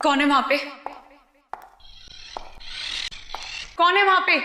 कौन है वहां पे? कौन है वहां पे?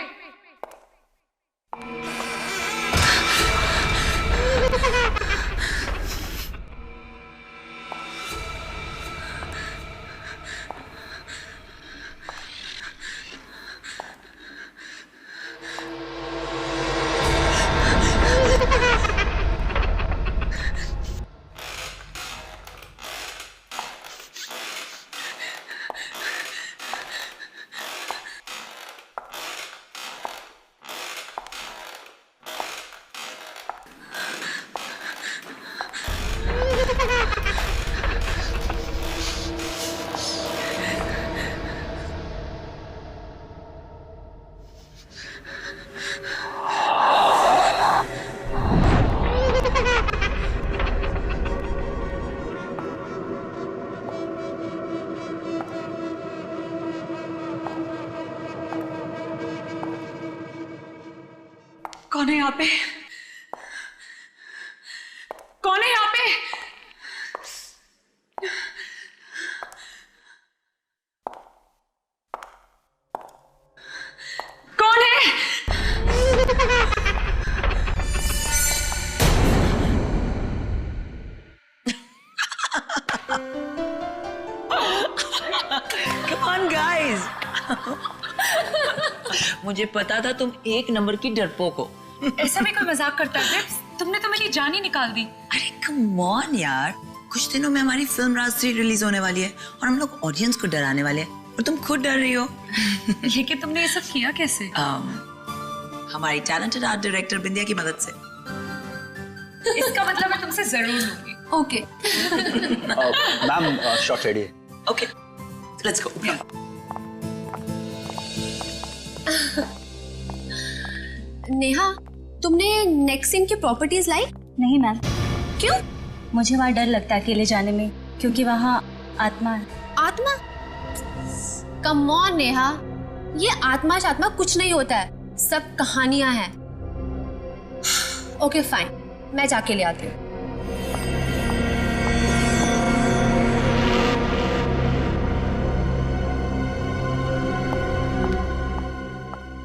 कौन है यहाँ पे? कौन है यहाँ पे? कौन है? Come on guys. मुझे पता था तुम एक नंबर की डरपोक हो। ऐसा भी कोई मजाक करता है? तुमने तो मेरी जान ही निकाल दी। अरे कम ऑन यार, कुछ दिनों में हमारी फिल्म राज 3 रिलीज होने वाली है और हम लोग ऑडियंस को डराने वाले हैं और तुम खुद डर रही हो। ये कि तुमने ये सब किया कैसे? हमारी टैलेंटेड आर्ट डायरेक्टर बिंदिया की मदद से। इसका मतलब मैं तुमसे जरूर लूंगी। ओके। मैम शॉट रेडी है। Okay, let's go. नेहा, तुमने नेक्स्ट सीन की प्रॉपर्टीज लाई? नहीं मैम। क्यों? मुझे वहाँ डर लगता है अकेले जाने में, क्योंकि वहाँ आत्मा है। आत्मा? कम ऑन नेहा, ये आत्मा शात्मा कुछ नहीं होता है, सब कहानियां हैं। ओके फाइन, मैं जाके ले आती हूँ।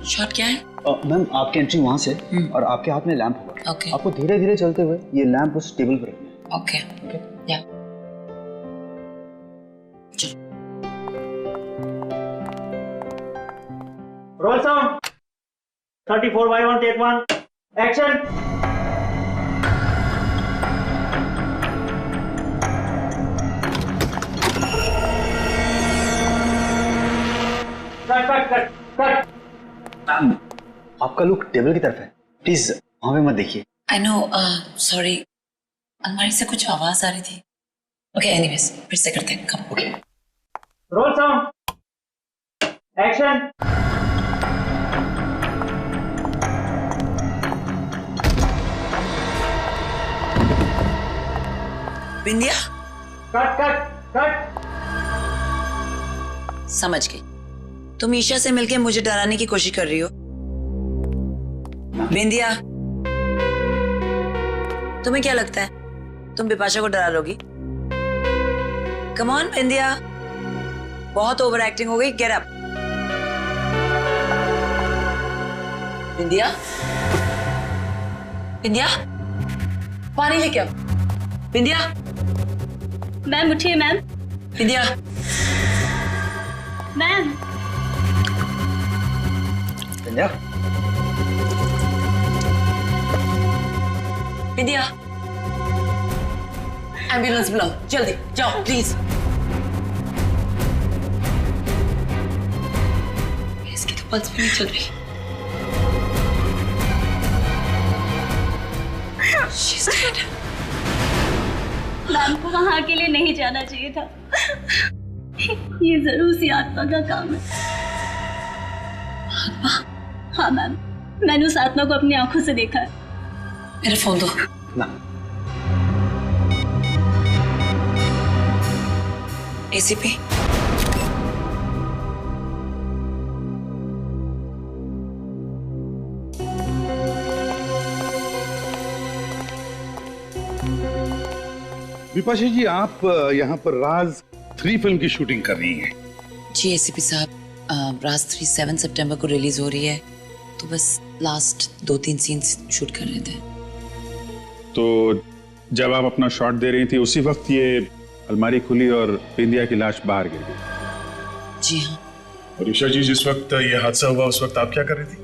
शॉट क्या है? मैम आपकी एंट्री वहां से और आपके हाथ में लैंप होगा। Okay. आपको धीरे धीरे चलते हुए ये लैंप उस टेबल पर रखना है। Okay okay? या roll sound 34/1 take 1 action. Cut cut cut cut. Ma'am आपका लुक टेबल की तरफ है, प्लीज वहां पे मत देखिए। आई नो, सॉरी, अलमारी से कुछ आवाज आ रही थी। ओके एनीवेज, फिर से करते हैं। Come. Okay. Roll sound action. Bindiya, cut cut cut. समझ गई, तुम ईशा से मिलके मुझे डराने की कोशिश कर रही हो। बिंदिया, तुम्हें क्या लगता है तुम बिपाशा को डरा लोगी? कम ऑन बिंदिया, बहुत ओवर एक्टिंग हो गई। Get up. बिंदिया, बिंदिया, पानी लेके आओ। बिंदिया, मैम उठिए मैम। बिंदिया, मैम। बिंदिया, बिंदिया, एम्बुलेंस बुलाओ जल्दी, जाओ प्लीज। इसकी तो पल्स भी नहीं चल रही। She's dead. मैम को वहाँ अकेले नहीं जाना चाहिए था। ये जरूर सी आत्मा का काम है। आत्मा? हाँ मैम, मैंने उस आत्मा को अपनी आंखों से देखा है। मेरा फोन दो। ना एसीपी, विपाशा जी, आप यहाँ पर राज 3 फिल्म की शूटिंग कर रही हैं। जी एसीपी साहब, राज 3 7 सितंबर को रिलीज हो रही है, तो बस लास्ट 2-3 सीन्स शूट कर रहे थे। तो जब आप अपना शॉट दे रही थी उसी वक्त ये अलमारी खुली और बिंदिया की लाश बाहर गिर गई? जी हाँ। और ईशा जी, जिस वक्त ये हादसा हुआ उस वक्त आप क्या कर रही थी?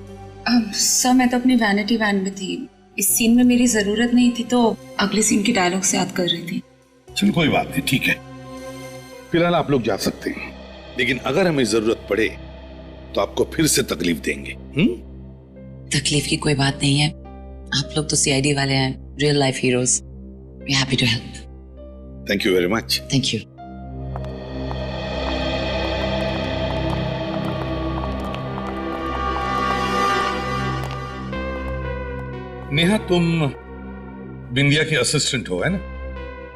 सर मैं तो अपनी वैनिटी वैन में थी, इस सीन में मेरी जरूरत नहीं थी तो अगले सीन की डायलॉग से याद कर रही थी। चलो कोई बात नहीं, ठीक है। फिलहाल आप लोग जा सकते हैं, लेकिन अगर हमें जरूरत पड़े तो आपको फिर से तकलीफ देंगे। तकलीफ की कोई बात नहीं है, आप लोग तो सीआईडी वाले हैं, real life heroes. We happy to help. Thank you very much. Thank you. Neha, तुम बिंदिया की असिस्टेंट हो, है ना?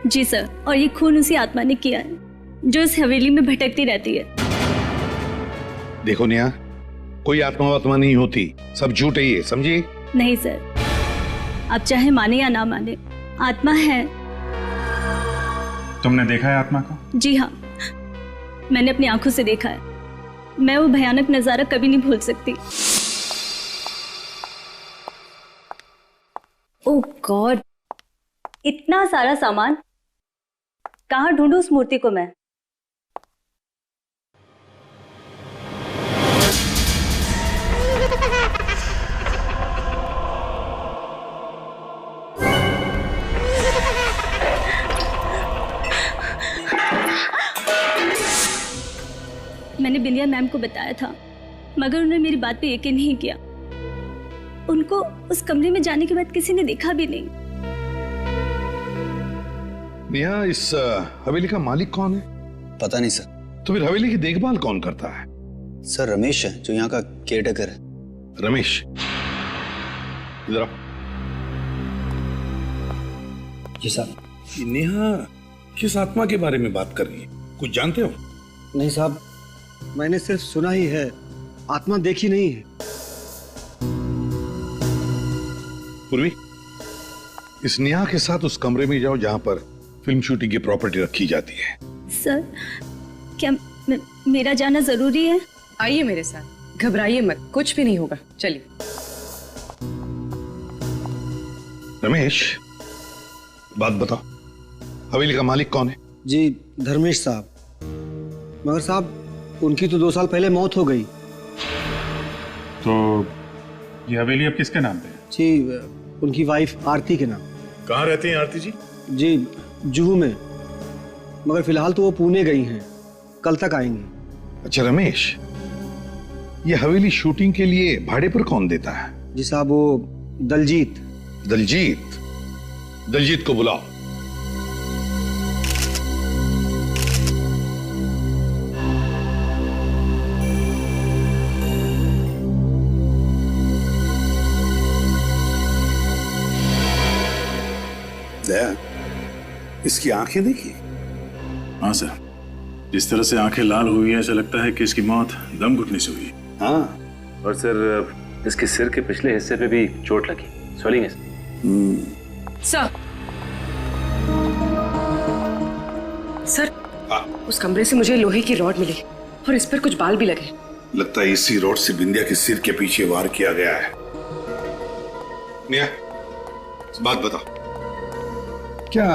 जी सर, और ये खून उसी आत्मा ने किया है जो इस हवेली में भटकती रहती है। देखो नेहा, कोई आत्मा वात्मा नहीं होती, सब झूठ है ये, समझिए? नहीं सर, आप चाहे माने या ना माने, आत्मा है। तुमने देखा है आत्मा को? जी हाँ, मैंने अपनी आंखों से देखा है। मैं वो भयानक नजारा कभी नहीं भूल सकती। ओह गॉड, इतना सारा सामान, कहाँ ढूंढूं उस मूर्ति को मैं? मैंने बिंदिया मैम को बताया था, मगर उन्होंने मेरी बात पे यकीन नहीं किया। उनको उस कमरे में जाने के बाद किसी ने देखा भी नहीं। नेहा, इस हवेली का मालिक कौन है? पता नहीं सर। तो फिर हवेली की देखभाल कौन करता है? सर रमेश है, जो यहाँ का केयरटेकर है। रमेश, इधर आओ। जी साहब। ये नेहा किस आत्मा के बारे में बात कर रही है, कुछ जानते हो? नहीं साहब, मैंने सिर्फ सुना ही है, आत्मा देखी नहीं है। पूर्वी, इस नेहा के साथ उस कमरे में जाओ जहां पर फिल्म शूटिंग की प्रॉपर्टी रखी जाती है। सर, क्या मेरा जाना जरूरी है? आइए मेरे साथ, घबराइए मत, कुछ भी नहीं होगा, चलिए। रमेश, बात बताओ, हवेली का मालिक कौन है? जी धर्मेश साहब। मगर साहब, उनकी तो 2 साल पहले मौत हो गई। तो ये हवेली अब किसके नाम पे है? जी, उनकी वाइफ आरती के नाम। कहाँ रहती हैं आरती जी? जी जुहू में, मगर फिलहाल तो वो पुणे गई हैं, कल तक आएंगी। अच्छा रमेश, ये हवेली शूटिंग के लिए भाड़े पर कौन देता है? जी साहब, वो दलजीत। दलजीत? दलजीत को बुलाओ। दया, इसकी आंखें देखिए। हाँ सर, जिस तरह से आंखें लाल हुई है, ऐसा लगता है कि इसकी मौत दम घुटने से हुई है। हाँ, और सर इसके सिर के पिछले हिस्से पे भी चोट लगी, स्वेलिंग है सर। सर, उस कमरे से मुझे लोहे की रॉड मिली और इस पर कुछ बाल भी लगे। लगता है इसी रॉड से बिंदिया के सिर के पीछे वार किया गया है। नेहा, बात बताओ, क्या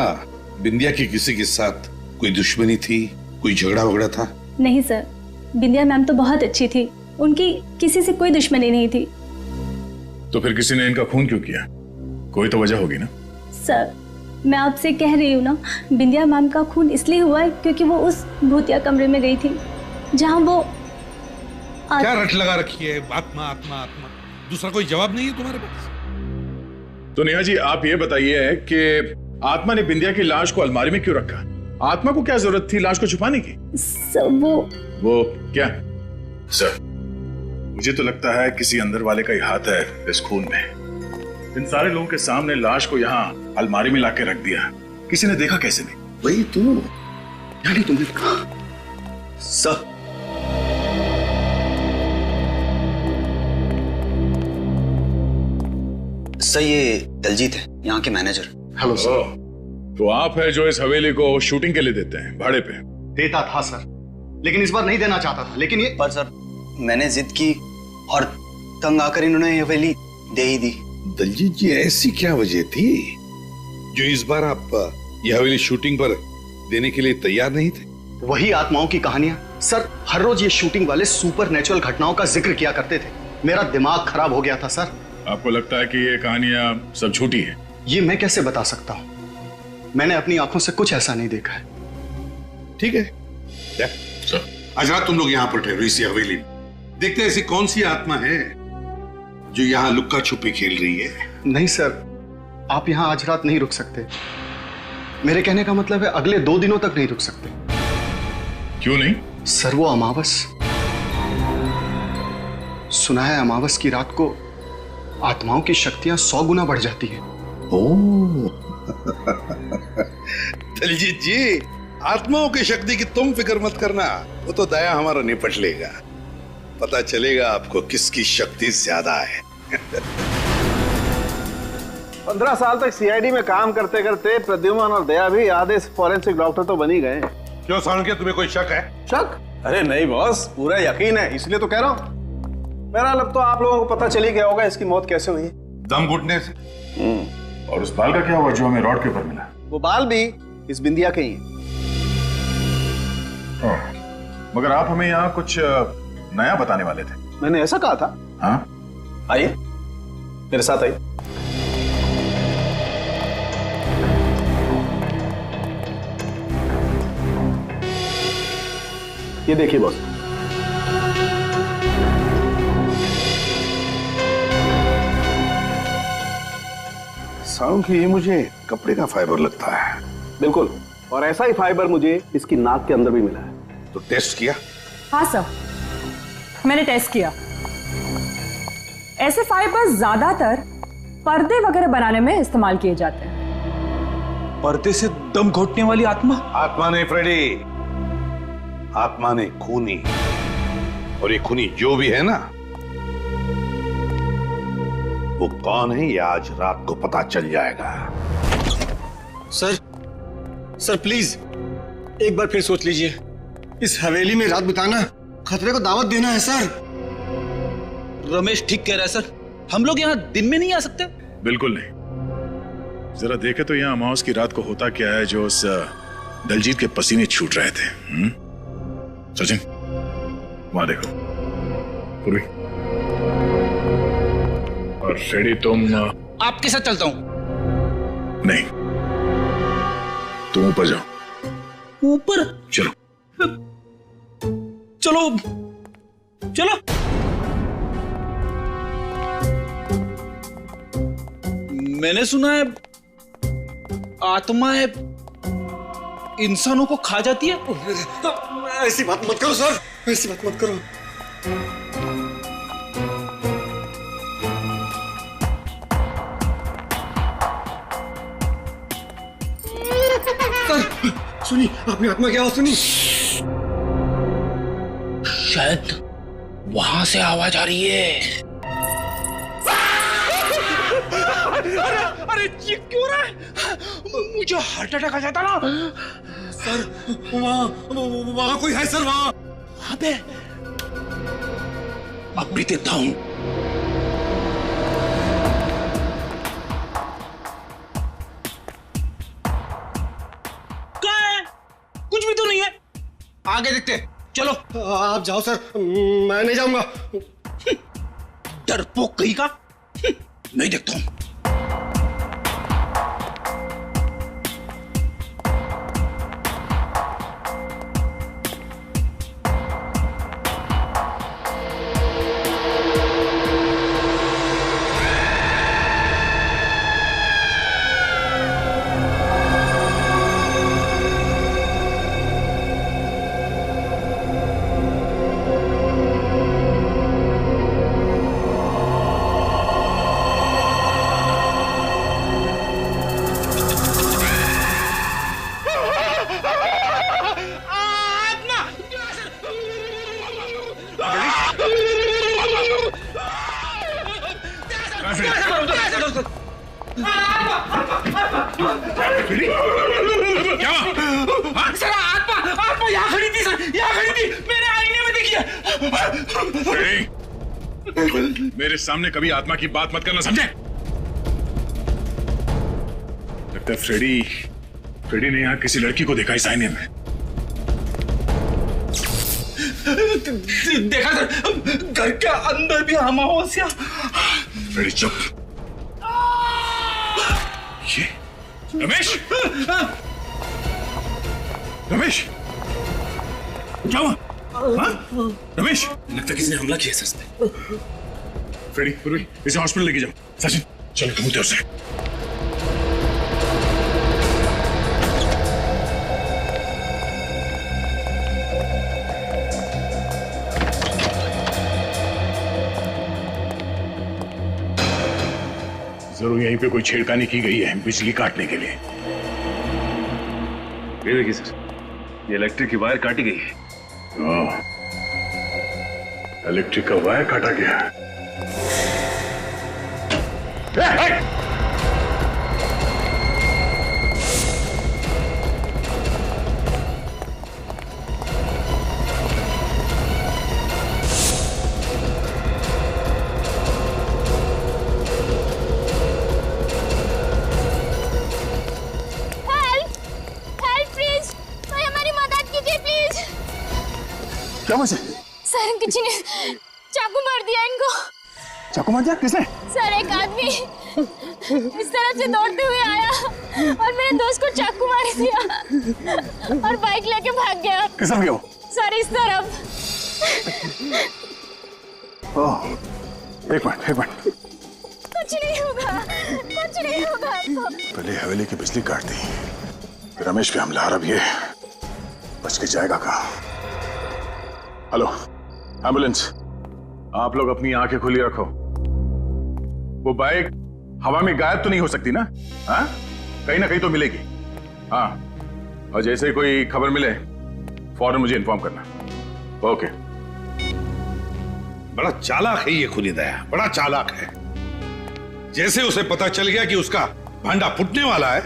बिंदिया की किसी के साथ कोई दुश्मनी थी, कोई झगड़ा वगड़ा था? नहीं सर, बिंदिया मैम तो बहुत अच्छी थी, उनकी किसी से कोई दुश्मनी नहीं थी। तो फिर किसी ने इनका खून क्यों किया? कोई तो वजह होगी ना? सर, मैं आपसे कह रही हूँ ना, बिंदिया मैम का खून इसलिए हुआ है क्योंकि वो उस भूतिया कमरे में गई थी जहाँ वो क्या रट लगा रखी है? आत्मा आत्मा आत्मा, दूसरा कोई जवाब नहीं है तुम्हारे पास? तो नेहा जी, आप ये बताइए कि आत्मा ने बिंदिया की लाश को अलमारी में क्यों रखा? आत्मा को क्या जरूरत थी लाश को छुपाने की? सर, वो क्या? सर, मुझे तो लगता है किसी अंदर वाले का ही हाथ है इस खून में। इन सारे लोगों के सामने लाश को यहाँ अलमारी में लाके रख दिया, किसी ने देखा कैसे नहीं? वही तो, यानी तुमने कहा। सर, सर ये दलजीत है, यहाँ के मैनेजर। Hello sir. तो आप है जो इस हवेली को शूटिंग के लिए देते हैं भाड़े पे? देता था सर, लेकिन इस बार नहीं देना चाहता था। लेकिन ये पर सर मैंने जिद की और तंग आकर इन्होंने ये हवेली दे ही दी। दलजीत जी, ऐसी क्या वजह थी जो इस बार आप ये हवेली शूटिंग पर देने के लिए तैयार नहीं थे? वही आत्माओं की कहानियां सर। हर रोज ये शूटिंग वाले सुपर नेचुरल घटनाओं का जिक्र किया करते थे। मेरा दिमाग खराब हो गया था सर। आपको लगता है कि ये कहानियां सब झूठी है? ये मैं कैसे बता सकता हूँ, मैंने अपनी आंखों से कुछ ऐसा नहीं देखा है। ठीक है, आज रात तुम लोग यहाँ पर ठहरो इसी हवेली में। देखते हैं ऐसी कौन सी आत्मा है जो यहाँ लुक्का छुपी खेल रही है। नहीं सर, आप यहाँ आज रात नहीं रुक सकते। मेरे कहने का मतलब है अगले 2 दिनों तक नहीं रुक सकते। क्यों नहीं? सर वो अमावस, सुना है अमावस की रात को आत्माओं की शक्तियां 100 गुना बढ़ जाती है। ओह दलजीत जी, आत्माओं की शक्ति की तुम फिक्र मत करना, वो तो दया हमारा निपट लेगा। पता चलेगा आपको किसकी शक्ति ज्यादा है। 15 साल तक सीआईडी में काम करते करते प्रद्युमन और दया भी आधे फॉरेंसिक डॉक्टर तो बन ही गए। क्यों सालुंके, तुम्हें कोई शक है? शक? अरे नहीं बॉस, पूरा यकीन है, इसलिए तो कह रहा हूँ। मेरा अब तो आप लोगों को पता चल ही गया होगा इसकी मौत कैसे हुई। दम घुटने से। और उस बाल का क्या हुआ जो हमें रॉड के ऊपर मिला? वो बाल भी इस बिंदिया के ही हैं। मगर आप हमें यहाँ कुछ नया बताने वाले थे। मैंने ऐसा कहा था? हाँ, आइए मेरे साथ आइए। ये देखिए बॉस, सालुंके, ये मुझे कपड़े का फाइबर लगता है। बिल्कुल, और ऐसा ही फाइबर मुझे इसकी नाक के अंदर भी मिला है। तो टेस्ट किया? हाँ सर, मैंने टेस्ट किया। ऐसे फाइबर ज्यादातर पर्दे वगैरह बनाने में इस्तेमाल किए जाते हैं। पर्दे से दम घोटने वाली आत्मा? आत्मा नहीं फ्रेडी, आत्मा ने खूनी। और ये खूनी जो भी है ना, वो कौन है ये आज रात को पता चल जाएगा। सर प्लीज एक बार फिर सोच लीजिए। इस हवेली में रात बिताना खतरे को दावत देना है सर। रमेश ठीक कह रहा है सर, हम लोग यहाँ दिन में नहीं आ सकते। बिल्कुल नहीं। जरा देखे तो यहाँ अमावस की रात को होता क्या है जो उस दलजीत के पसीने छूट रहे थे। सचिन, वहां देखो। पूर्वी और फ्रेडी, तुम आपके साथ चलता हूं। नहीं, तुम ऊपर जाओ। ऊपर? चलो चलो चलो। मैंने सुना है आत्माएं इंसानों को खा जाती है। ऐसी बात मत करो सर, ऐसी बात मत करो। सर सुनी, आपने आत्मा क्या सुनी? शायद वहां से आवाज आ रही है। अरे ये क्यों रहा है? मुझे हार्ट अटैक आ जाता ना। सर वहां कोई है सर, वहां पे। अब भी देता हूं। क्या है? कुछ भी तो नहीं है। आगे देखते, चलो। आप जाओ सर, मैं नहीं जाऊंगा। डरपोक कहीं का। नहीं देखता हूं। क्या? आत्मा यहाँ क्या? मेरे सामने कभी आत्मा की बात मत करना, समझे? लगता है फ्रेडी ने यहाँ किसी लड़की को देखा इस आईने में। देखा सर, घर के अंदर भी अमावस्या। फ्रेडी चुप। ये रमेश, रमेश क्या हुआ? हाँ? रमेश, लगता है किसी ने हमला किया सर पे। फ्रेडी, पूर्वी इसे हॉस्पिटल लेके जाओ। सचिन चलो कबूतर से। जरूर यहीं पे कोई छेड़खानी की गई है बिजली काटने के लिए। ये देखिए सर, ये इलेक्ट्रिक की वायर काटी गई है। इलेक्ट्रिक का वायर काटा गया। क्या वजह? सर किसी ने चाकू मार दिया इनको। चाकू मार दिया? किसने? सर एक आदमी इस तरफ से दौड़ते हुए आया और मेरे दोस्त को चाकू मार दिया और बाइक लेके भाग गया। किस तरफ गया वो? सर इस तरफ। ओह, एक मिनट। कुछ नहीं होगा। पहले हवेली की बिजली काट दी, रमेश पे हमला, अब ये बच के जाएगा कहाँ? हेलो एम्बुलेंस, आप लोग अपनी आंखें खुली रखो। वो बाइक हवा में गायब तो नहीं हो सकती ना? हाँ, कहीं ना कहीं तो मिलेगी। हाँ, और जैसे कोई खबर मिले फौरन मुझे इन्फॉर्म करना। ओके। बड़ा चालाक है ये खुनीदया, बड़ा चालाक है। जैसे उसे पता चल गया कि उसका भांडा फूटने वाला है,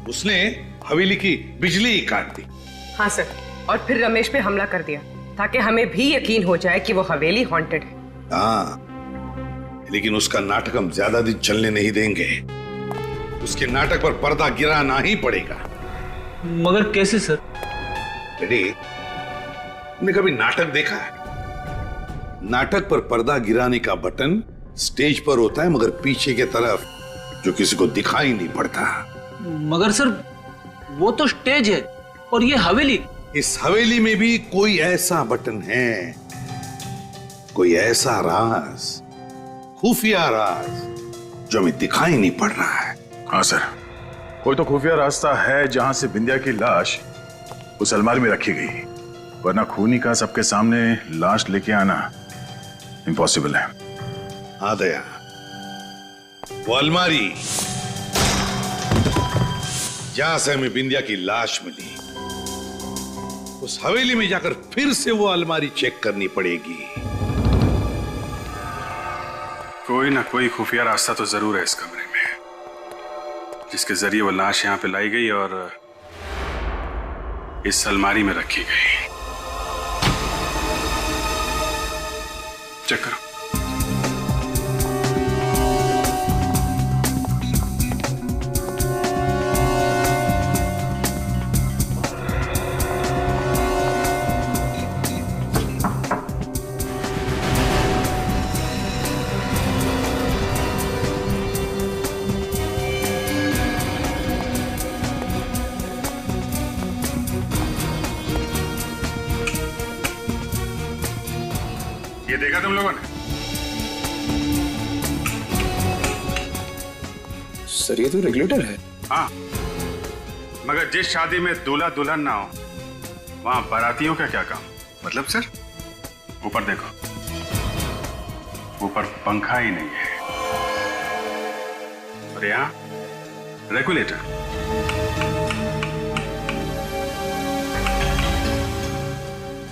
उसने हवेली की बिजली ही काट दी। हाँ सर, और फिर रमेश पे हमला कर दिया ताकि हमें भी यकीन हो जाए कि वो हवेली हॉन्टेड है। हाँ, लेकिन उसका नाटक हम ज्यादा दिन चलने नहीं देंगे। उसके नाटक पर पर्दा गिराना ही पड़ेगा। मगर कैसे सर? बेटे, तुमने कभी नाटक देखा है? नाटक पर पर्दा गिराने का बटन स्टेज पर होता है, मगर पीछे की तरफ जो किसी को दिखाई नहीं पड़ता। मगर सर वो तो स्टेज है और ये हवेली। इस हवेली में भी कोई ऐसा बटन है, कोई ऐसा राज, खुफिया राज जो हमें दिखाई नहीं पड़ रहा है। हाँ सर, कोई तो खुफिया रास्ता है जहां से बिंदिया की लाश उस अलमारी में रखी गई, वरना खूनी का सबके सामने लाश लेके आना इम्पॉसिबल है। हाँ दया, वो अलमारी जहां से हमें बिंदिया की लाश मिली, उस हवेली में जाकर फिर से वो अलमारी चेक करनी पड़ेगी। कोई ना कोई खुफिया रास्ता तो जरूर है इस कमरे में, जिसके जरिए वो लाश यहां पे लाई गई और इस अलमारी में रखी गई। चेक करो। ये देखा तुम लोगों ने? सर ये तो रेगुलेटर है। हाँ, मगर जिस शादी में दूल्हा दुल्हन ना हो वहां बारातियों का क्या काम? मतलब सर, ऊपर देखो, ऊपर पंखा ही नहीं है और यहाँ रेगुलेटर।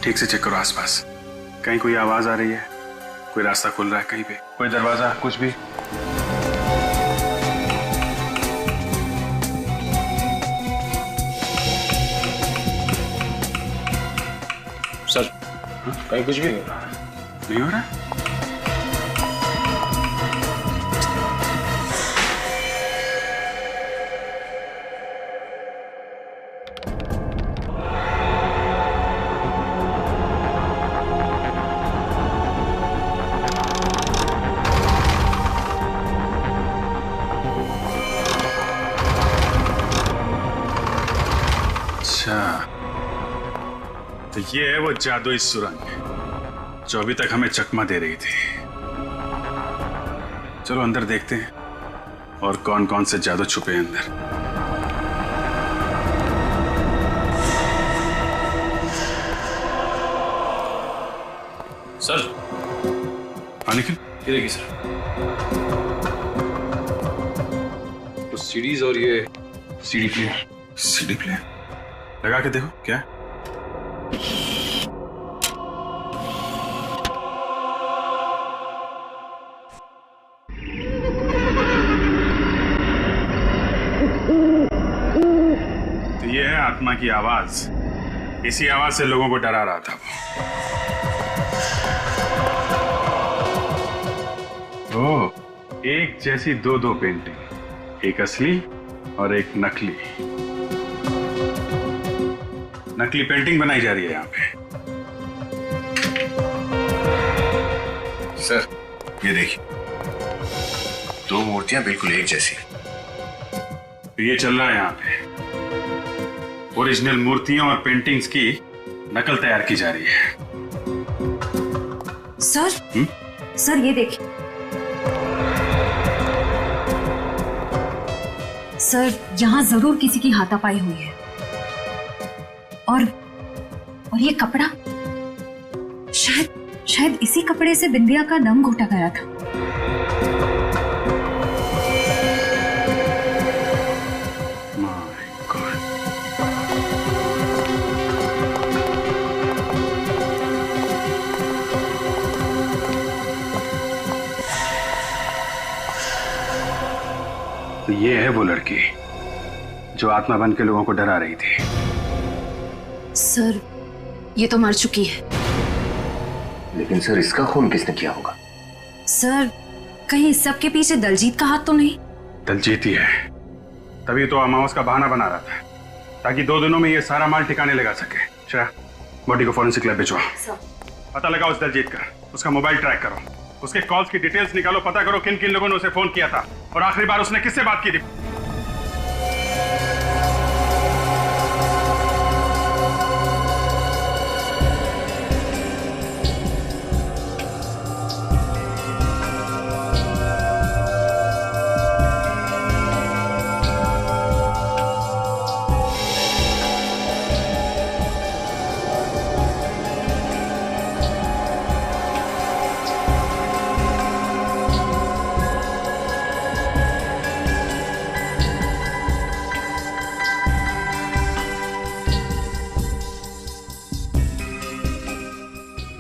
ठीक से चेक करो आसपास, कहीं कोई आवाज आ रही है, कोई रास्ता खुल रहा है कहीं पे, कोई दरवाजा, कुछ भी? सर कहीं कुछ भी नहीं हो रहा। नहीं हो रहा? तो ये है वो जादुई सुरंग जो अभी तक हमें चकमा दे रही थी। चलो अंदर देखते हैं और कौन कौन से जादू छुपे हैं अंदर। सर निखिल ये देखिए सर, तो सीडीज और ये सीडी प्लेयर। सीडी प्लेयर लगा के देखो क्या है? तो ये है आत्मा की आवाज। इसी आवाज से लोगों को डरा रहा था वो। ओह, एक जैसी दो पेंटिंग, एक असली और एक नकली। नकली पेंटिंग बनाई जा रही है यहाँ पे। सर ये देखिए, दो मूर्तियां बिल्कुल एक जैसी। ये चल रहा है यहाँ पे, ओरिजिनल मूर्तियों और पेंटिंग्स की नकल तैयार की जा रही है। सर सर ये देखिए सर, यहाँ जरूर किसी की हाथापाई हुई है। और ये कपड़ा, शायद इसी कपड़े से बिंदिया का दम घोटा गया था। तो ये है वो लड़की जो आत्मा बन के लोगों को डरा रही थी। सर ये तो मर चुकी है। लेकिन सर इसका खून किसने किया होगा? सर कहीं इस सब के पीछे दलजीत का हाथ तो नहीं? दलजीत ही है, तभी तो अमावस का बहाना बना रहा था ताकि 2 दिनों में ये सारा माल ठिकाने लगा सके। श्रेया, बॉडी को फॉरेंसिक लैब भिजवा। पता लगाओ उस दलजीत का, उसका मोबाइल ट्रैक करो, उसके कॉल्स की डिटेल्स निकालो, पता करो किन किन लोगों ने उसे फोन किया था और आखिरी बार उसने किससे बात की थी।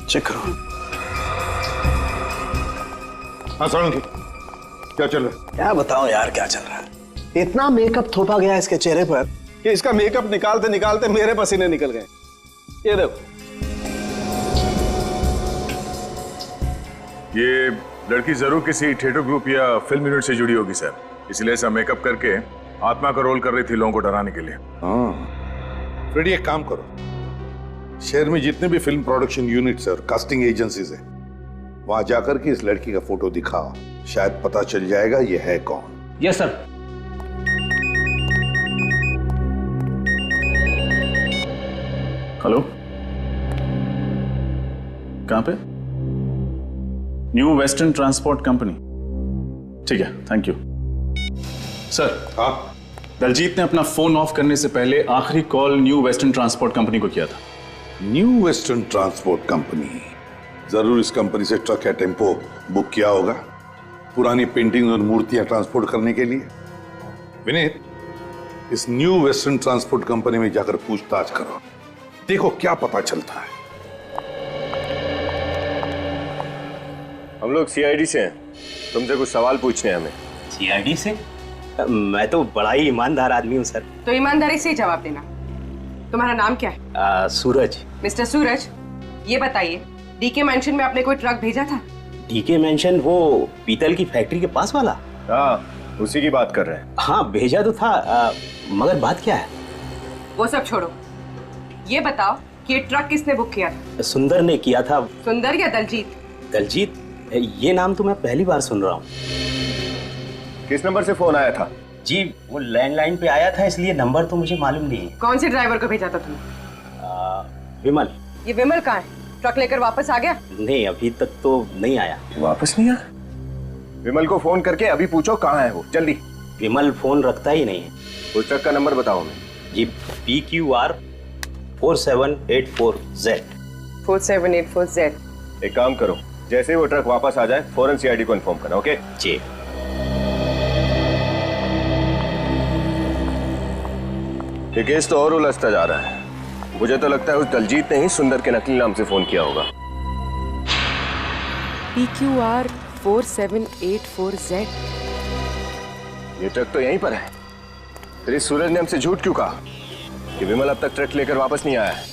चेक करो। हाँ सोलंकी, क्या चल रहा है? क्या बताऊं यार क्या चल रहा है। इतना मेकअप थोपा गया इसके चेहरे पर कि इसका मेकअप निकालते निकालते मेरे पसीने निकल गए। ये देखो, ये लड़की जरूर किसी थिएटर ग्रुप या फिल्म यूनिट से जुड़ी होगी सर, इसलिए ऐसा मेकअप करके आत्मा का रोल कर रही थी लोगों को डराने के लिए। हाँ फ्रेडी, एक काम करो, शहर में जितने भी फिल्म प्रोडक्शन यूनिट्स और कास्टिंग एजेंसीज हैं, वहां जाकर के इस लड़की का फोटो दिखाओ, शायद पता चल जाएगा ये है कौन। Yes sir. हेलो, कहां पे? New western transport company. ठीक है, थैंक यू सर। हाँ, दलजीत ने अपना फोन ऑफ करने से पहले आखिरी call new western transport company को किया था। न्यू वेस्टर्न ट्रांसपोर्ट कंपनी, जरूर इस कंपनी से ट्रक या टेम्पो बुक किया होगा पुरानी पेंटिंग और मूर्तियां ट्रांसपोर्ट करने के लिए। विनीत, इस न्यू वेस्टर्न ट्रांसपोर्ट कंपनी में जाकर पूछताछ करो, देखो क्या पता चलता है। हम लोग सीआईडी से हैं, तुमसे कुछ सवाल पूछने हैं हमें। सीआईडी से? मैं तो बड़ा ही ईमानदार आदमी हूँ सर। तो ईमानदारी से ही जवाब देना। तुम्हारा नाम क्या है? सूरज। मिस्टर सूरज, ये बताइए, डीके मेंशन में आपने कोई ट्रक भेजा था? डीके मेंशन वो पीतल की फैक्ट्री के पास वाला? हाँ, उसी की बात कर रहे हैं। हाँ भेजा तो था, मगर बात क्या है? वो सब छोड़ो, ये बताओ कि ये ट्रक किसने बुक किया था? सुंदर ने किया था। सुंदर या दलजीत? दलजीत, ये नाम तो मैं पहली बार सुन रहा हूँ। किस नंबर से फोन आया था? जी वो लैंडलाइन पे आया था, इसलिए नंबर तो मुझे मालूम नहीं है। कौन से ड्राइवर को भेजा था तुमने? विमल। ये विमल कहाँ है? ट्रक लेकर वापस आ गया? नहीं, अभी तक तो नहीं आया। वापस नहीं आया? विमल को फोन करके अभी पूछो कहाँ है वो, जल्दी। विमल फोन रखता ही नहीं है। उस ट्रक का नंबर बताओ हमें। जी PQR 4784Z। 4784Z। एक काम करो, जैसे ही वो ट्रक वापस आ जाए फौरन CID को इन्फॉर्म करना। ओके जी। ये केस तो और उलझता जा रहा है। मुझे तो लगता है उस दलजीत ने ही सुंदर के नकली नाम से फोन किया होगा। PQR 4784Z। ये ट्रक तो यहीं पर है। फिर इस सूरज ने हमसे झूठ क्यों कहा कि विमल अब तक ट्रक लेकर वापस नहीं आया है?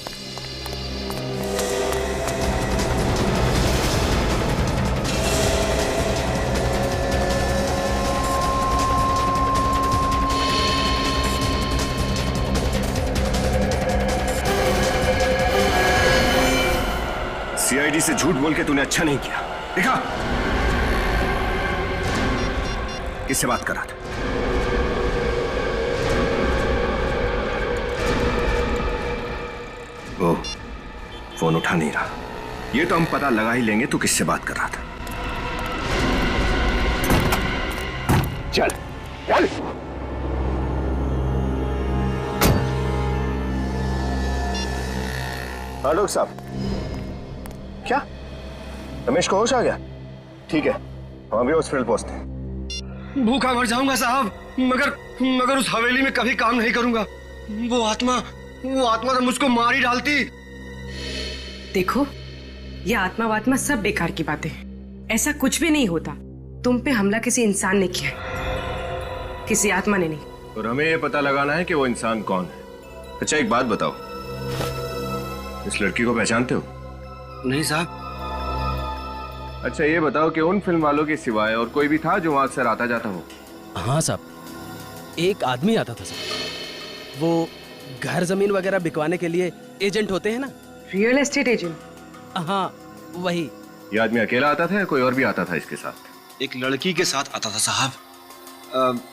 CID से झूठ बोल के तूने अच्छा नहीं किया। देखा किससे बात कर रहा था? वो फोन उठा नहीं रहा। ये तो हम पता लगा ही लेंगे तू किससे बात कर रहा था। चल चल। हाँ डॉक्टर साहब, क्या रमेश को होश आ गया? ठीक है, हम अभी हॉस्पिटल पहुंचते हैं। भूखा मर जाऊंगा साहब, मगर उस हवेली में कभी काम नहीं करूंगा। वो आत्मा तो मुझको मार ही डालती। देखो, ये आत्मा वात्मा सब बेकार की बातें हैं। ऐसा कुछ भी नहीं होता। तुम पे हमला किसी इंसान ने किया, किसी आत्मा ने नहीं। और हमें ये पता लगाना है कि वो इंसान कौन है। अच्छा एक बात बताओ, इस लड़की को पहचानते हो? नहीं साहब। अच्छा ये बताओ कि उन फिल्म वालों के सिवाय और कोई भी था जो वहां अक्सर आता जाता हो? हाँ साहब, एक आदमी आता था साहब। वो घर जमीन वगैरह बिकवाने के लिए एजेंट होते हैं ना। Real estate agent? हाँ वही। ये आदमी अकेला आता था या कोई और भी आता था इसके साथ? एक लड़की के साथ आता था साहब,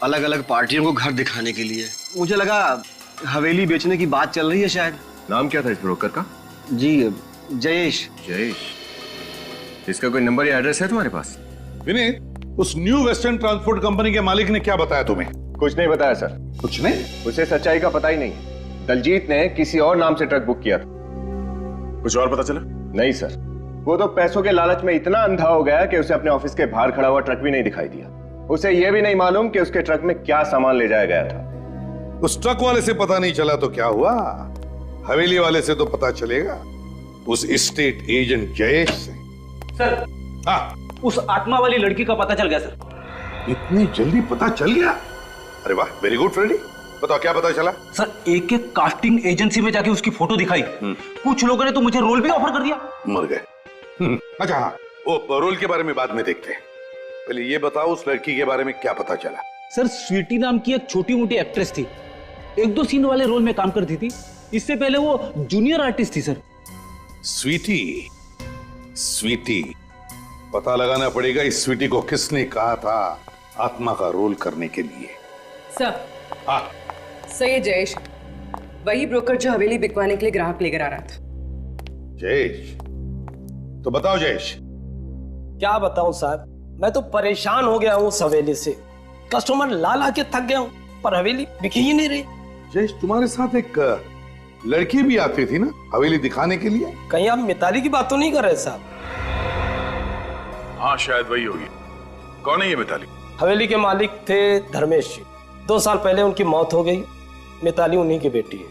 अलग अलग पार्टियों को घर दिखाने के लिए। मुझे लगा हवेली बेचने की बात चल रही है शायद। नाम क्या था इस ब्रोकर का? जी जयेश। जयेश। इसका कोई नंबर या एड्रेस है तुम्हारे पास? विनीत, उस न्यू वेस्टर्न ट्रांसपोर्ट कंपनी के मालिक ने क्या बताया तुम्हें? कुछ नहीं बताया सर। कुछ नहीं? उसे सच्चाई का पता ही नहीं। दलजीत ने किसी और नाम से ट्रक बुक किया था। कुछ और पता चला? नहीं सर, वो तो पैसों के लालच में इतना अंधा हो गया कि उसे अपने ऑफिस के बाहर खड़ा हुआ ट्रक भी नहीं दिखाई दिया। उसे यह भी नहीं मालूम कि उसके ट्रक में क्या सामान ले जाया गया था। उस ट्रक वाले से पता नहीं चला तो क्या हुआ, हवेली वाले से तो पता चलेगा, उस एस्टेट एजेंट जयेश से। सर, हाँ, उस आत्मा वाली लड़की का पता चल गया सर। इतनी जल्दी पता चल गया? अरे वाह, वेरी गुड फ्रेडी। बताओ क्या पता चला? सर, एक कास्टिंग एजेंसी में जाके उसकी फोटो दिखाई। कुछ लोगों ने तो मुझे रोल भी ऑफर कर दिया। मर गए। अच्छा हाँ, वो रोल के बारे में बाद में देखते हैं। पहले ये बताओ उस लड़की के बारे में क्या पता चला? सर, स्वीटी नाम की एक छोटी मोटी एक्ट्रेस थी, 1-2 सीन वाले रोल में काम करती थी। इससे पहले वो जूनियर आर्टिस्ट थी सर। स्वीटी, स्वीटी, पता लगाना पड़ेगा इस स्वीटी को किसने कहा था आत्मा का रोल करने के लिए। सर, हाँ सही जयेश, वही ब्रोकर जो हवेली बिकवाने के लिए ग्राहक लेकर आ रहा था। जयेश, तो बताओ जयेश। क्या बताऊं साहब, मैं तो परेशान हो गया हूँ उस हवेली से। कस्टमर ला ला के थक गया हूँ, पर हवेली बिकी ही नहीं रही। जयेश, तुम्हारे साथ एक लड़की भी आती थी ना हवेली दिखाने के लिए? कहीं आप मिताली की बात तो नहीं कर रहे साहब? हाँ शायद वही होगी। कौन है ये मिताली? हवेली के मालिक थे धर्मेश जी। 2 साल पहले उनकी मौत हो गई। मिताली उन्हीं की बेटी है।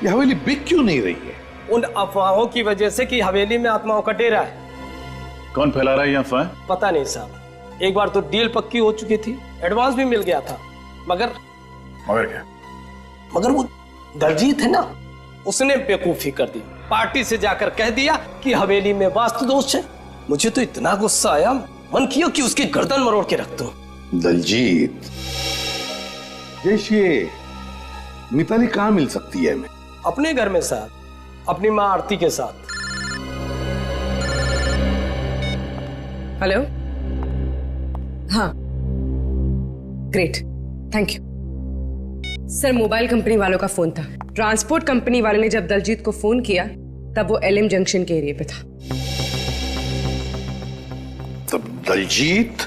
ये हवेली बिक क्यों नहीं रही है? उन अफवाहों की वजह से कि हवेली में आत्माओं का डेरा है। कौन फैला रहा है ये अफवाह? पता नहीं साहब, एक बार तो डील पक्की हो चुकी थी, एडवांस भी मिल गया था, मगर क्या? मगर वो दलजीत है ना, उसने बेवकूफी कर दी पार्टी से जाकर कह दिया कि हवेली में वास्तु दोष है। मुझे तो इतना गुस्सा आया, मन किया कि उसकी गर्दन मरोड़ के रख दूं। दलजीत, ये मिताली कहाँ मिल सकती है हमें? अपने घर में साहब, अपनी माँ आरती के साथ। हेलो, हाँ, great, thank you sir. Mobile company वालों का फोन था। ट्रांसपोर्ट कंपनी वाले ने जब दलजीत को फोन किया तब वो एलएम जंक्शन के एरिया पे था। तब दलजीत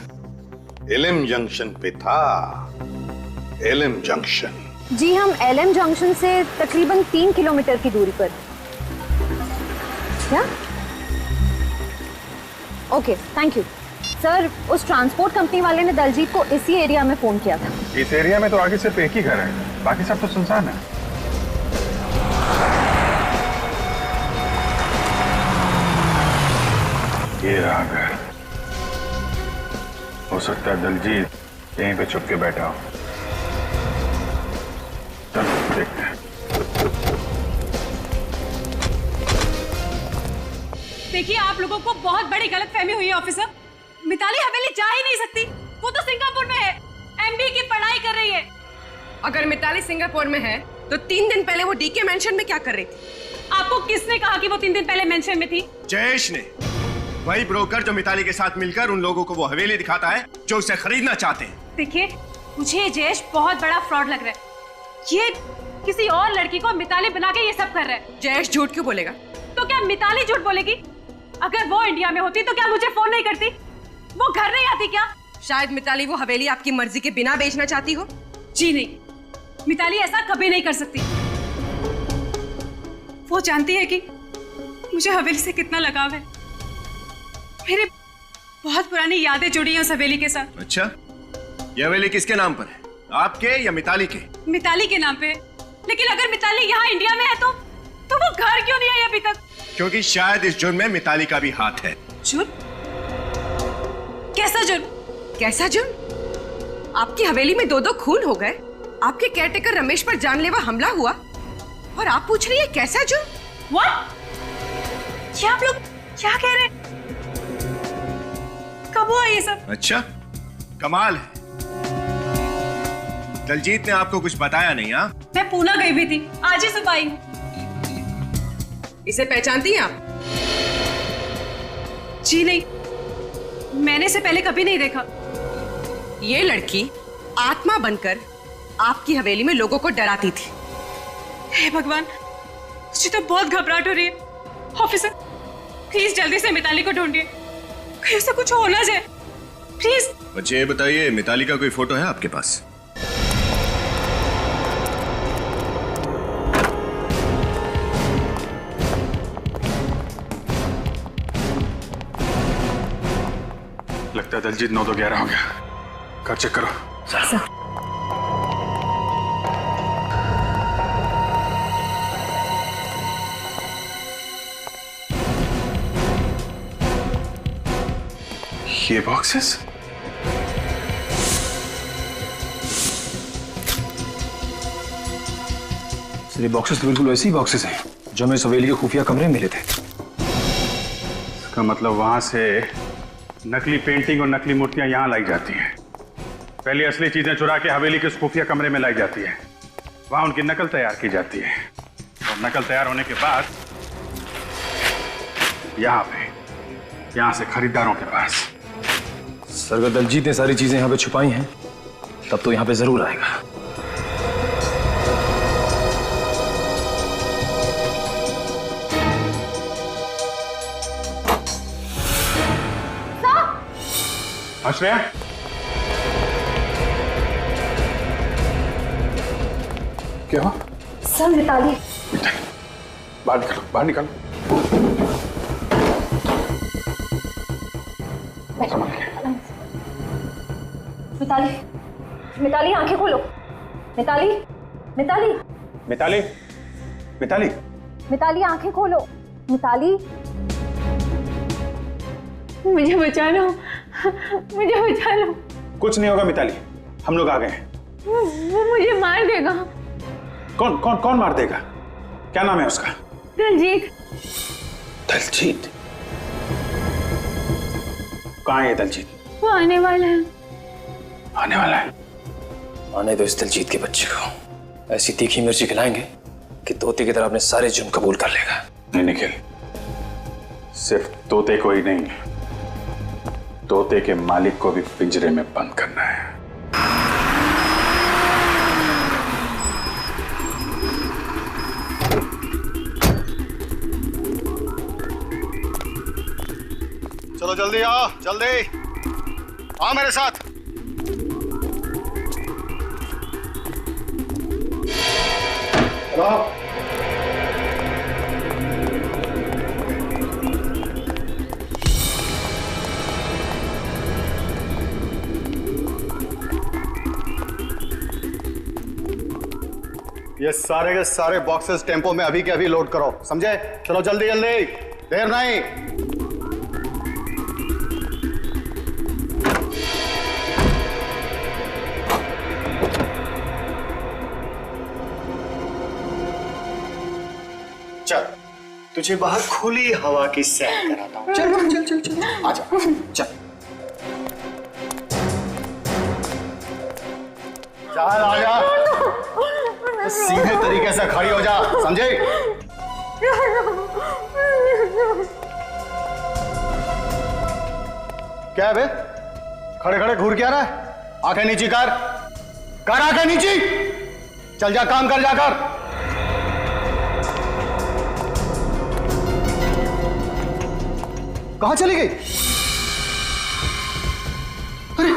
एलएम जंक्शन पे था। LM junction? जी, हम एलएम जंक्शन से तकरीबन 3 किलोमीटर की दूरी पर। क्या? Okay, thank you sir. उस ट्रांसपोर्ट कंपनी वाले ने दलजीत को इसी एरिया में फोन किया था। इस एरिया में तो आगे सिर्फ एक ही घर है, बाकी सब तो सुनसान है। ये रहा घर। हो सकता है दलजीत यहीं पे छुप के बैठा हो। चलो देखते हैं। देखिए, आप लोगों को बहुत बड़ी गलतफहमी हुई है ऑफिसर। मिताली हवेली जा ही नहीं सकती। वो तो सिंगापुर में है, एमबीए की पढ़ाई कर रही है। अगर मिताली सिंगापुर में है तो 3 दिन पहले वो डीके मेंशन में क्या कर रही थी? आपको किसने कहा कि वो 3 दिन पहले मेंशन में थी? जयेश ने, वही ब्रोकर जो मिताली के साथ मिलकर उन लोगों को वो हवेली दिखाता है जो उसे खरीदना चाहते हैं। देखिए, मुझे जयेश बहुत बड़ा फ्रॉड लग रहा है। ये किसी और लड़की को मिताली बना के ये सब कर रहा है। जयेश झूठ क्यों बोलेगा? तो क्या मिताली झूठ बोलेगी? अगर वो इंडिया में होती तो क्या मुझे फोन नहीं करती? वो घर नहीं आती क्या? शायद मिताली वो हवेली आपकी मर्जी के बिना बेचना चाहती हो। जी नहीं, मिताली ऐसा कभी नहीं कर सकती। वो जानती है कि मुझे हवेली से कितना लगाव है। मेरे बहुत पुरानी यादें जुड़ी हैं उस हवेली के साथ। अच्छा, ये हवेली किसके नाम पर है, आपके या मिताली के? मिताली के नाम पे। लेकिन अगर मिताली यहाँ इंडिया में है तो वो घर क्यों नहीं आई अभी तक? क्योंकि शायद इस जुर्म में मिताली का भी हाथ है। जुर्म? कैसा जुर्म? कैसा जुर्म? आपकी हवेली में 2 खून हो गए, आपके केयरटेकर रमेश पर जानलेवा हमला हुआ, और आप पूछ रही है कैसा जुर्म? What? क्या आप लोग क्या कह रहे हैं? कब हुआ ये सब? अच्छा, कमाल है। दलजीत ने आपको कुछ बताया नहीं? हाँ, मैं पूना गई भी थी, आज ही सुबह आई हूँ। इसे पहचानती हैं आप? जी नहीं, मैंने इसे पहले कभी नहीं देखा। ये लड़की आत्मा बनकर आपकी हवेली में लोगों को डराती थी। हे भगवान, मुझे तो बहुत घबराहट हो रही है। ऑफिसर, प्लीज जल्दी से मिताली को ढूंढिए, कहीं उसे कुछ हो ना जाए, प्लीज। बच्चे ये बताइए, मिताली का कोई फोटो है आपके पास? लगता है दलजीत 9 तो 11 हो गया। घर चेक करो। सर। ये बॉक्सेस? सर, ये बॉक्सेस तो बिल्कुल वैसे ही बॉक्सेस हैं जो हमें हवेली के खुफिया कमरे में मिले थे। इसका मतलब वहां से नकली पेंटिंग और नकली मूर्तियां यहां लाई जाती हैं। पहले असली चीजें चुरा के हवेली के खुफिया कमरे में लाई जाती है, वहां उनकी नकल तैयार की जाती है, और नकल तैयार होने के बाद यहां से खरीदारों के पास। सर, अगर दलजीत ने सारी चीजें यहाँ पे छुपाई हैं तब तो यहाँ पे जरूर आएगा। आश्रया, क्या हुआ? सर, मिताली। बाहर निकलो, बाहर निकलो। मिताली, मिताली आंखें खोलो। मिताली, मिताली, मिताली, मिताली, मिताली आंखें खोलो। मिताली, मुझे बचा लो, मुझे बचा लो। कुछ नहीं होगा मिताली, हम लोग आ गए हैं। वो मुझे मार देगा। कौन कौन कौन मार देगा? क्या नाम है उसका? दलजीत। दलजीत? कहाँ है दलजीत? वो आने वाला है। आने वाला है? आने दो इस दलजीत के बच्चे को। ऐसी तीखी मिर्ची खिलाएंगे कि तोते की तरह अपने सारे जुर्म कबूल कर लेगा। नहीं निखिल, सिर्फ तोते को ही नहीं, तोते के मालिक को भी पिंजरे में बंद करना है। चलो जल्दी आओ, जल्दी आओ मेरे साथ। चलो। ये सारे के सारे बॉक्सेस टेम्पो में अभी के अभी लोड करो, समझे? चलो जल्दी जल्दी, देर नहीं। चल, तुझे बाहर खुली हवा की सैर कराता हूँ। चल चल चल चल, आजा, चल चल, आजा। सीधे तरीके से खड़ी हो जा, समझे? क्या है बे? खड़े खड़े घूर क्या रहा है? आंखें नीची कर आंखें नीची। चल जा, काम कर जाकर। कहां चली गई? अरे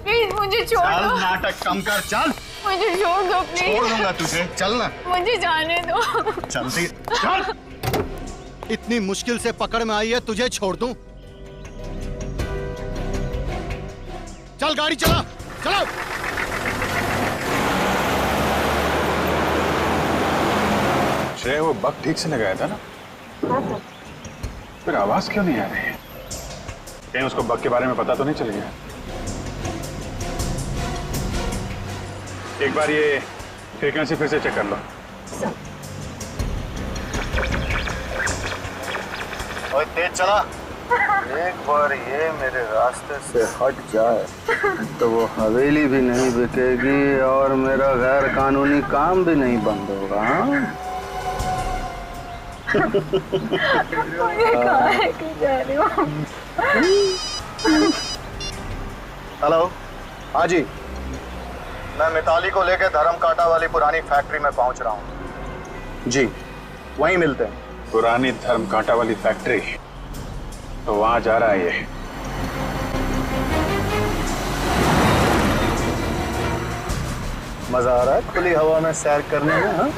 प्लीज मुझे छोड़ चल, दो। नाटक कम कर, चल। मुझे छोड़ दो प्लीज। छोड़ दूंगा तुझे, चल ना। मुझे जाने दो। जल्दी चल। इतनी मुश्किल से पकड़ में आई है, तुझे छोड़ दूं? चल गाड़ी चला, चलो। श्रेय, वो बग ठीक से लगाया था ना? फिर आवाज क्यों नहीं आ रही है? कहीं उसको बग के बारे में पता तो नहीं चल गया? एक बार ये फ्रीक्वेंसी फिर से चेक कर लो। और तेज चला। एक बार ये मेरे रास्ते से हट जाए तो वो हवेली भी नहीं बिकेगी और मेरा गैर कानूनी काम भी नहीं बंद होगा। हेलो, हाँ जी, मैं मिताली को लेकर धर्म कांटा वाली पुरानी फैक्ट्री में पहुंच रहा हूँ। जी, वहीं मिलते हैं। पुरानी धर्म कांटा वाली फैक्ट्री? तो वहां जा रहा है ये। मजा आ रहा है खुली हवा में सैर करने में? हाँ?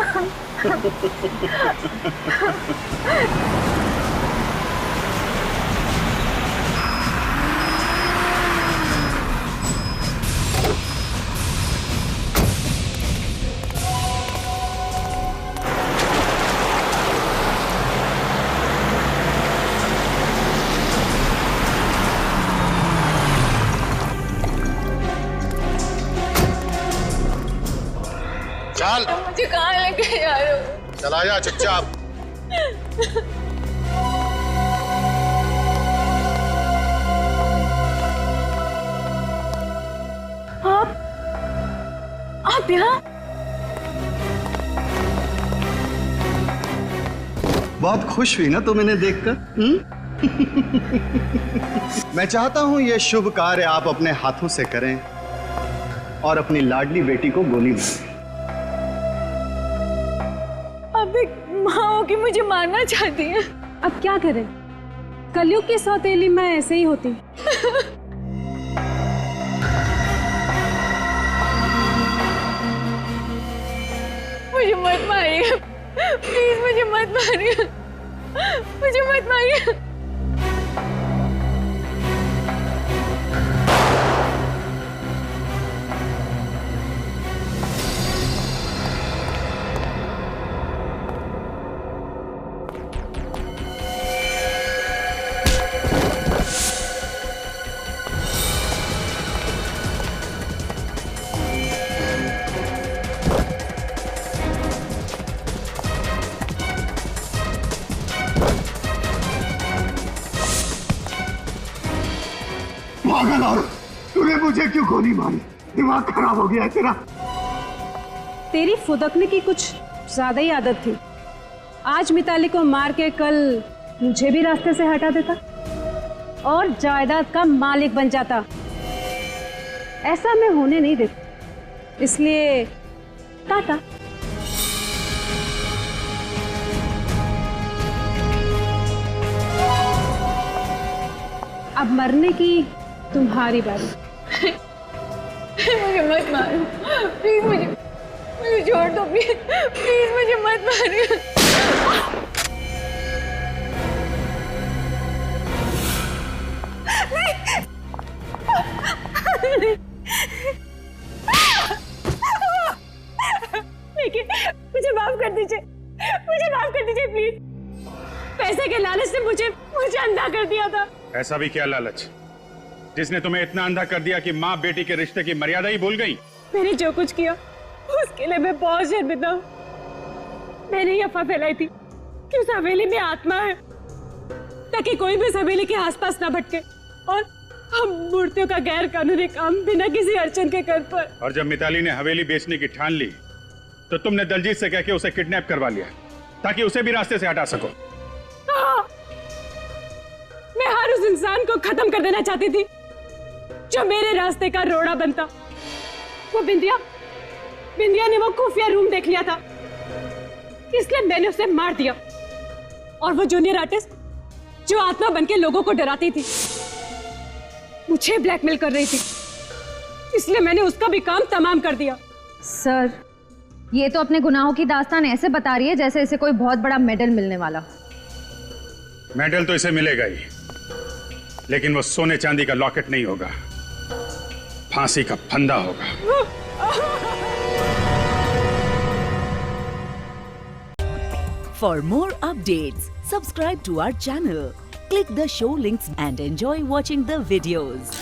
चल, मुझे कहाँ लेके जा रहे हो? चला जा चुपचाप। आप यहाँ? बहुत खुश हुई ना तुम इन्हें देखकर? मैं चाहता हूं ये शुभ कार्य आप अपने हाथों से करें और अपनी लाडली बेटी को गोली मारें। अब एक माँ होके मुझे मारना चाहती है। अब क्या करें? कलयुग की सौतेली मैं ऐसे ही होती। मुझे मत मारिए, प्लीज मुझे मत मारिए, मुझे मत मारिए। मुझे क्यों गोली मारी? दिमाग खराब हो गया है तेरा। तेरी फुदकने की कुछ ज्यादा ही आदत थी। आज मिताली को मार के कल मुझे भी रास्ते से हटा देता और जायदाद का मालिक बन जाता। ऐसा मैं होने नहीं देती, इसलिए टाटा। अब मरने की तुम्हारी बारी। मुझे मत मारो प्लीज, मुझे छोड़ दो प्लीज, मुझे मत मारो। देखिए, मुझे माफ कर दीजिए, मुझे माफ कर दीजिए प्लीज। पैसे के लालच से मुझे अंधा कर दिया था। ऐसा भी क्या लालच जिसने तुम्हें इतना अंधा कर दिया कि माँ बेटी के रिश्ते की मर्यादा ही भूल गई? मैंने जो कुछ किया उसके लिए मैं बहुत शर्मिंदा हूँ। मैंने ये अफवाह फैलाई थी कि उस हवेली में आत्मा है, ताकि कोई भी उस हवेली के आसपास ना भटके और हम मूर्तियों का गैर कानूनी काम बिना किसी अड़चन के कर पाए। और जब मिताली ने हवेली बेचने की ठान ली तो तुमने दलजीत से कह के उसे किडनैप करवा लिया ताकि उसे भी रास्ते से हटा सको। हाँ, मैं हर उस इंसान को खत्म कर देना चाहती थी जो मेरे रास्ते का रोड़ा बनता। वो बिंदिया ने वो खुफिया रूम देख लिया था, इसलिए मैंने उसे मार दिया। और वो जूनियर आर्टिस्ट जो आत्मा बनके लोगों को डराती थी, मुझे ब्लैकमेल कर रही थी, इसलिए मैंने उसका भी काम तमाम कर दिया। सर, ये तो अपने गुनाहों की दास्तान ऐसे बता रही है जैसे इसे कोई बहुत बड़ा मेडल मिलने वाला। मेडल तो इसे मिलेगा ही, लेकिन वो सोने चांदी का लॉकेट नहीं होगा, फांसी का फंदा होगा। For more updates, subscribe to our channel, click the show links and enjoy watching the videos.